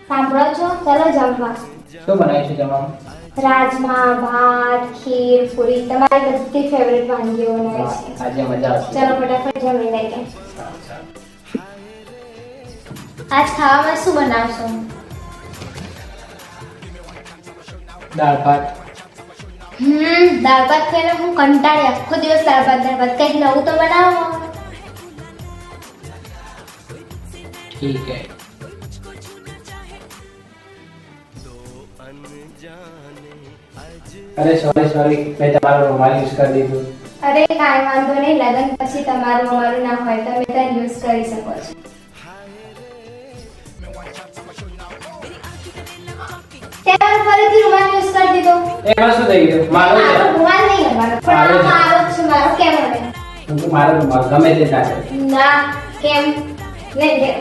સાંભળો છો? ચલો જમવા. શું બનાવ્યું છે જમવામાં? રાજમા, ભાત, ખીર, પૂરી, તમારી બધી ફેવરેટ વાનગીઓ બનાવી છે. આજે મજા આવશે. ચલો ફટાફટ જમી લઈએ. સારું, સારું. આજ ખાવામાં શું બનાવશો? દાળ ભાત. દાળ ભાત ખાઈને હું કંટાળી, આખો દિવસ દાળ ભાત કંઈક નવું તો બનાવો. ઠીક હે. અરે સોરી મેં તમારો રૂમાલ યુઝ કરી દીધું. અરે કાંઈ વાંધો નહીં, લગ્ન પછી તમારું અમારું ના હોય, તમે ત્યાં યુઝ કરી શકો છો. ત્યાં ફરીથી રૂમાલ યુઝ કરી દીધો. એમાં શું થઈ ગયું? મારો છે. મારો રૂમાલ નહીં અમારો, પણ મારો જ છે. મારો કેમ હવે? મારો રૂમાલ ગમે તે ચાલે. ના, કેમ? નહીં.